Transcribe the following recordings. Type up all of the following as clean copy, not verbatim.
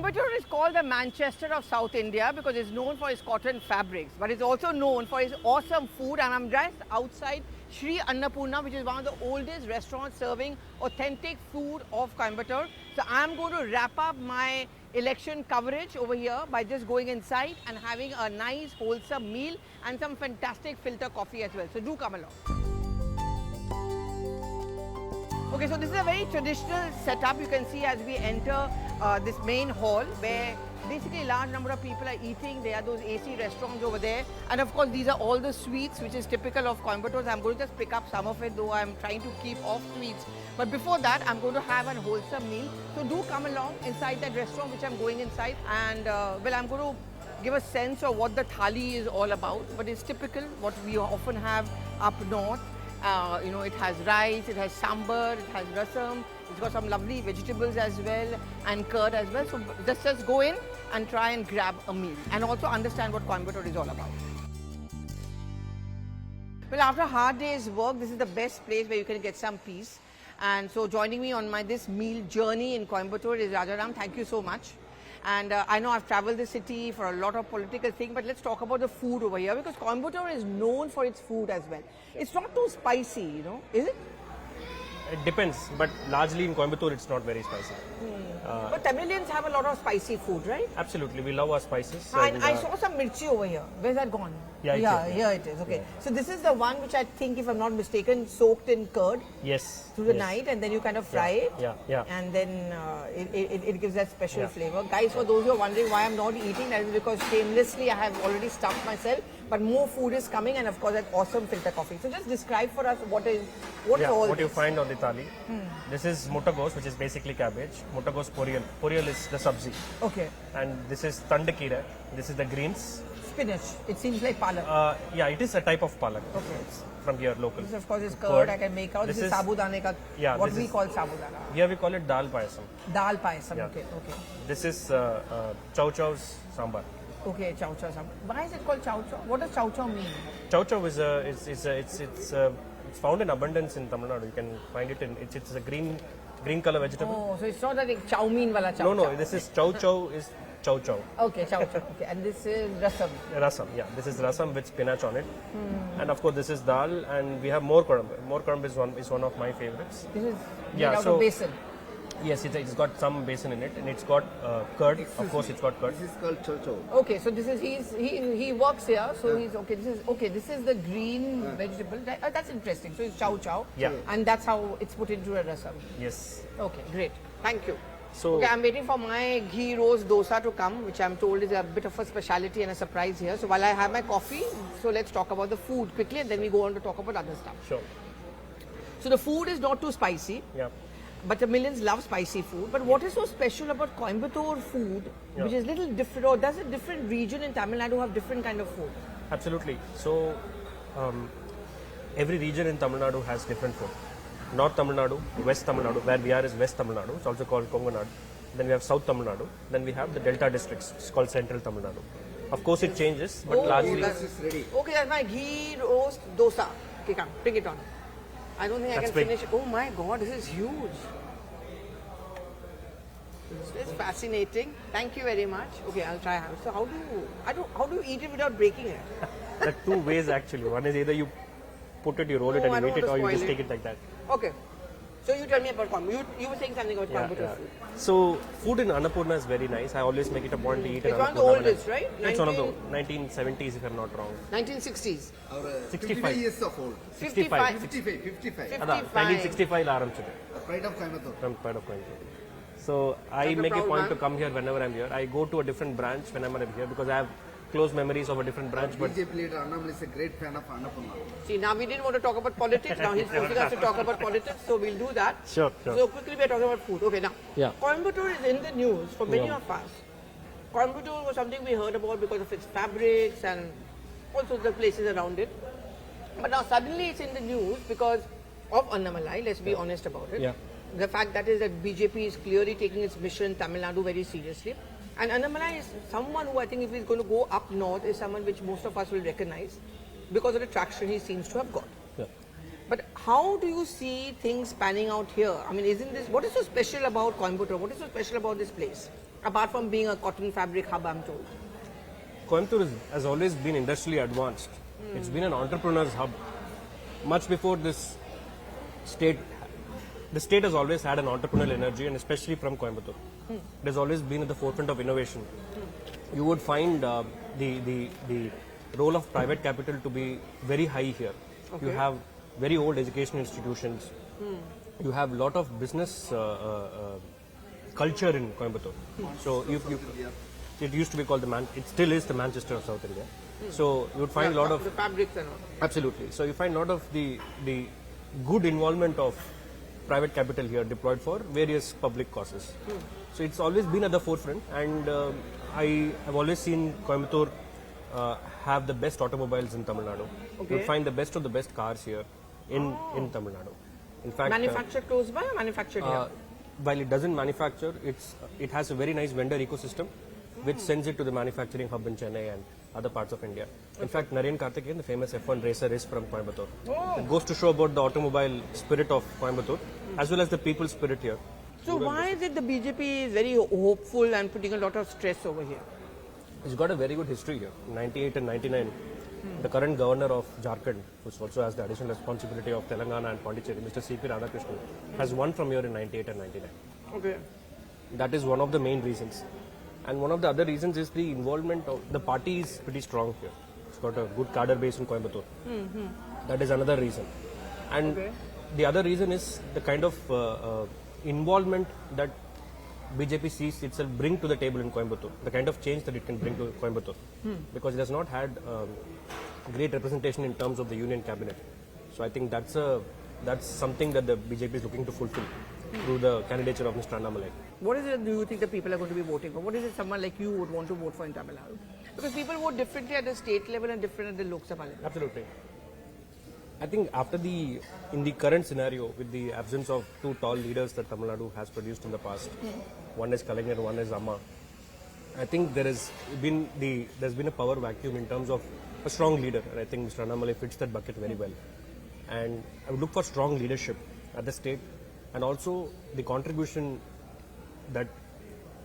Coimbatore is called the Manchester of South India because it's known for its cotton fabrics, but it's also known for its awesome food. And I'm just outside Sri Annapurna, which is one of the oldest restaurants serving authentic food of Coimbatore. So I'm going to wrap up my election coverage over here by just going inside and having a nice wholesome meal and some fantastic filter coffee as well. So do come along. Okay, so this is a very traditional setup you can see as we enter this main hall where basically a large number of people are eating. There are those AC restaurants over there. And of course, these are all the sweets which is typical of Coimbatore. So I'm going to just pick up some of it, though I'm trying to keep off sweets. But before that, I'm going to have a wholesome meal. So do come along inside that restaurant which I'm going inside. And well, I'm going to give a sense of what the Tali is all about. But it's typical what we often have up north. You know, it has rice, it has sambar, it has rasam, it's got some lovely vegetables as well and curd as well. So just go in and try and grab a meal and also understand what Coimbatore is all about. Well, after a hard day's work, this is the best place where you can get some peace. And so joining me on this meal journey in Coimbatore is Rajaram. Thank you so much. And I know I've traveled the city for a lot of political things, but let's talk about the food over here because Coimbatore is known for its food as well. It's not too spicy, you know, is it? It depends, but largely in Coimbatore it's not very spicy. But Tamilians have a lot of spicy food, right? Absolutely, we love our spices. And I saw some mirchi over here. Where's that gone? Yeah, here it is. Okay. Yeah. So this is the one which I think, if I'm not mistaken, soaked in curd. Yes. Through the night, and then you kind of fry it. Yeah. And then it gives that special flavor. Guys, for those who are wondering why I'm not eating, that is because shamelessly I have already stuffed myself. But more food is coming, and of course that awesome filter coffee. So just describe for us what all what this? you find on the thali. This is muttagos, which is basically cabbage. Muttagos poriyal. Poriyal is the sabzi. Okay. And this is tandakira. This is the greens. Spinach. It seems like palak. Yeah, it is a type of palak. Okay. It's from here, local. This of course is curd. I can make out. This is sabudane ka. Yeah. What we call sabudana. Here we call it dal payasam. Dal payasam. Yeah. Okay. This is chow chow's sambar. Okay, chow chow sambar. Why is it called chow chow? What does chow chow mean? Chow chow is it's found in abundance in Tamil Nadu. You can find it in it's a green color vegetable. Oh, so it's not like chow mein wala chow. No. This is chow chow is chow chow. Okay, chow chow. Okay, and this is rasam. Rasam, yeah. This is rasam with spinach on it, and of course this is dal, and we have more koramb. More koramb is one of my favorites. This is made out of basil. Yes, it's got some basin in it, and it's got curd. Of course, it's got curd. This is called chow chow. Okay, so this is he works here, so he's okay. This is the green vegetable. That's interesting. So it's chow chow. Yeah. And that's how it's put into a rasam. Yes. Okay, great. Thank you. So okay, I'm waiting for my ghee roast dosa to come, which I'm told is a bit of a speciality and a surprise here. So while I have my coffee, so let's talk about the food quickly, and then we go on to talk about other stuff. Sure. So the food is not too spicy. Yeah. But the millions love spicy food. But what is so special about Coimbatore food, which is a little different, or does a different region in Tamil Nadu have different kind of food? Absolutely. So every region in Tamil Nadu has different food. North Tamil Nadu, West Tamil Nadu, where we are is West Tamil Nadu. It's also called Konganadu. Then we have South Tamil Nadu. Then we have the Delta districts. It's called Central Tamil Nadu. Of course, it changes, but largely. Is ready. Okay, that's my ghee roast dosa. Okay, come, bring it on. I don't think I can finish. Oh my God, this is huge. This is fascinating. Thank you very much. Okay, I'll try. So how do you eat it without breaking it? There are two ways actually. One is either you put it, you roll it, and you eat it, or you just take it like that. Okay. So you tell me about Coimbatore. You were saying something about Coimbatore food. So food in Annapurna is very nice. I always make it a point to eat in Annapurna. It's one of the oldest, right? It's one of the 1970s, if I'm not wrong. 1960s. Our 65 years of old. 55. 55. 1965 ಆರಂಭಿಸಿದೆ. Pride of Coimbatore. From Pride of Coimbatore. So I make a point to come here whenever I'm here. I go to a different branch whenever I'm here because I have close memories of a different branch. But BJP leader Annamalai is a great fan of Annapurna. See, now we didn't want to talk about politics. Now he's forcing us to talk about politics, so we'll do that. Sure. So quickly we are talking about food. Okay, now. Yeah. Coimbatore is in the news for many of us. Coimbatore was something we heard about because of its fabrics and also the places around it. But now suddenly it's in the news because of Annamalai, let's be honest about it. Yeah. The fact that is that BJP is clearly taking its mission Tamil Nadu very seriously. And Annamalai is someone who I think if he's going to go up north is someone which most of us will recognize because of the traction he seems to have got. yeah. But how do you see things panning out here? I mean, isn't this, what is so special about Coimbatore? What is so special about this place? Apart from being a cotton fabric hub, I'm told. Coimbatore has always been industrially advanced. It's been an entrepreneur's hub. Much before this state, the state has always had an entrepreneurial energy, and especially from Coimbatore. It has always been at the forefront of innovation. You would find the role of private capital to be very high here. You have very old education institutions. You have a lot of business culture in Coimbatore. So it used to be called it still is the Manchester of South India. So you would find a lot of the fabrics and all. Absolutely. So you find a lot of the good involvement of private capital here deployed for various public causes. So it's always been at the forefront, and I have always seen Coimbatore have the best automobiles in Tamil Nadu. Okay. You'll find the best of the best cars here in Tamil Nadu. In fact, Manufactured close by or manufactured here? while it doesn't manufacture, it has a very nice vendor ecosystem which sends it to the manufacturing hub in Chennai and other parts of India. In fact, Naren Karthikeyan, the famous F1 racer, is from Coimbatore. It goes to show about the automobile spirit of Coimbatore as well as the people spirit here. So why is it the BJP is very hopeful and putting a lot of stress over here? It's got a very good history here. In 98 and 99, the current governor of Jharkhand, who also has the additional responsibility of Telangana and Pondicherry, Mr. C.P. Radhakrishnan, has won from here in 98 and 99. Okay. That is one of the main reasons. And one of the other reasons is the involvement of the party is pretty strong here. It's got a good cadre base in Coimbatore. That is another reason. And the other reason is the kind of involvement that BJP sees itself bring to the table in Coimbatore, the kind of change that it can bring to Coimbatore, because it has not had great representation in terms of the union cabinet. So I think that's something that the BJP is looking to fulfill through the candidature of Mr. Annamalai. What is it do you think the people are going to be voting for? What is it someone like you would want to vote for in Tamil Nadu? Because people vote differently at the state level and different at the Lok Sabha level. Absolutely. I think in the current scenario, with the absence of two tall leaders that Tamil Nadu has produced in the past, one is Kalaignar, one is Amma, I think there's been a power vacuum in terms of a strong leader, and I think Mr. Annamalai fits that bucket very well. And I would look for strong leadership at the state, and also the contribution that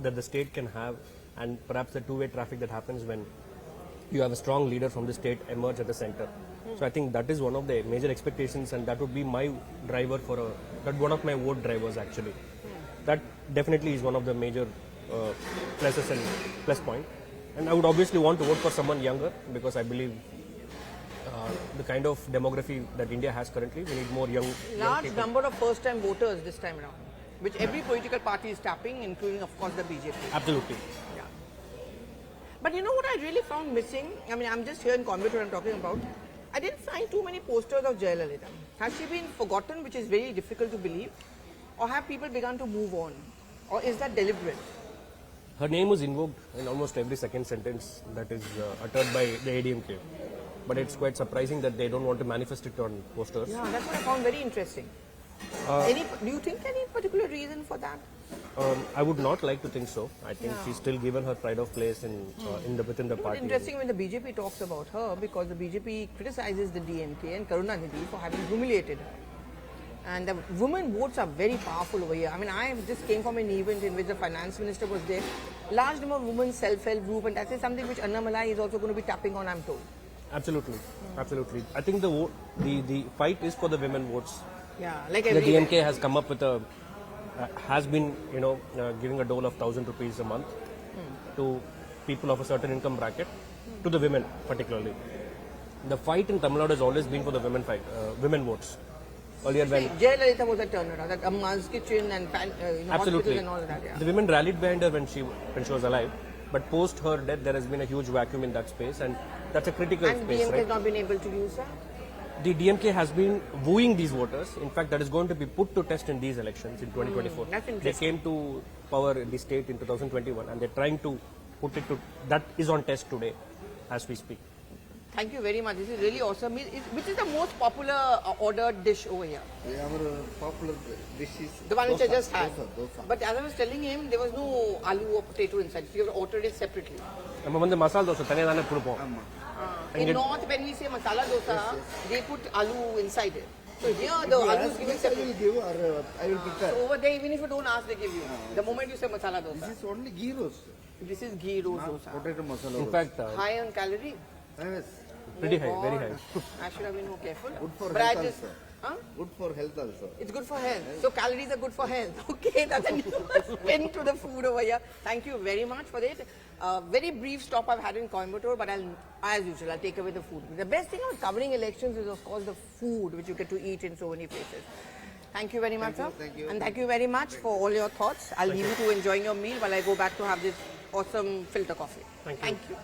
the state can have, and perhaps the two-way traffic that happens when you have a strong leader from the state emerge at the center. So I think that is one of the major expectations, and that would be my driver one of my vote drivers actually. That definitely is one of the major pluses and plus point. And I would obviously want to vote for someone younger, because I believe the kind of demography that India has currently, we need more young Large people. number of first-time voters this time around, which every political party is tapping, including of course the BJP. Absolutely. Yeah. But you know what I really found missing? I mean, I'm just here in Coimbatore I'm talking about. I didn't find too many posters of Jayalalitha. Has she been forgotten, which is very difficult to believe? Or have people begun to move on? Or is that deliberate? Her name was invoked in almost every second sentence that is uttered by the AIADMK. But it's quite surprising that they don't want to manifest it on posters. Yeah, that's what I found very interesting. Do you think any particular reason for that? I would not like to think so. I think she's still given her pride of place within the party. It's interesting when the BJP talks about her, because the BJP criticizes the DMK and Karunanidhi for having humiliated her. And the women votes are very powerful over here. I mean, I just came from an event in which the finance minister was there. Large number of women self-help group, and that is something which Annamalai is also going to be tapping on, I'm told. Absolutely, absolutely. I think the fight is for the women votes. Yeah, like the everywhere. DMK has come up with has been giving a dole of 1,000 rupees a month to people of a certain income bracket, to the women particularly. The fight in Tamil Nadu has always been for the women votes. Earlier when Jayalalitha was a turnaround, that Amma's kitchen and absolutely hospitals and all that. Yeah. The women rallied behind her when she was alive, but post her death there has been a huge vacuum in that space, and that's a critical And space. DMK Right? has not been able to use that. The DMK has been wooing these voters. In fact, that is going to be put to test in these elections in 2024. That's They interesting. came to power in the state in 2021, and they're trying to put it to that is on test today, as we speak. Thank you very much. This is really awesome. Which is the most popular ordered dish over here? Our popular dish is The one which I just had. dosa. But as I was telling him, there was no aloo or potato inside. So you have to order it separately. நம்ம வந்து மசாலா தோசை தனியாக தானே கொடுப்போம். In North, when we say masala dosa, they put aloo inside it. So here the aloo is given I separate. will give or I will prepare. So over there, even if you don't ask, they give you. The moment you say masala dosa. This is only ghee roast. This is ghee roast dosa. Potato masala In roast. fact, High on calorie. Yes. pretty Oh high, very God. high. I should have been more careful. Good for But I health just, also. huh? Good for health also. It's good for health. So calories are good for health. Okay, that's a new spin to the food over here. Thank you very much for it. Very brief stop I've had in Coimbatore, but as usual, I'll take away the food. The best thing about covering elections is, of course, the food which you get to eat in so many places. Thank you very much, sir. Thank you. And thank you very much for all your thoughts. I'll leave you to enjoying your meal while I go back to have this awesome filter coffee. Thank you. Thank you.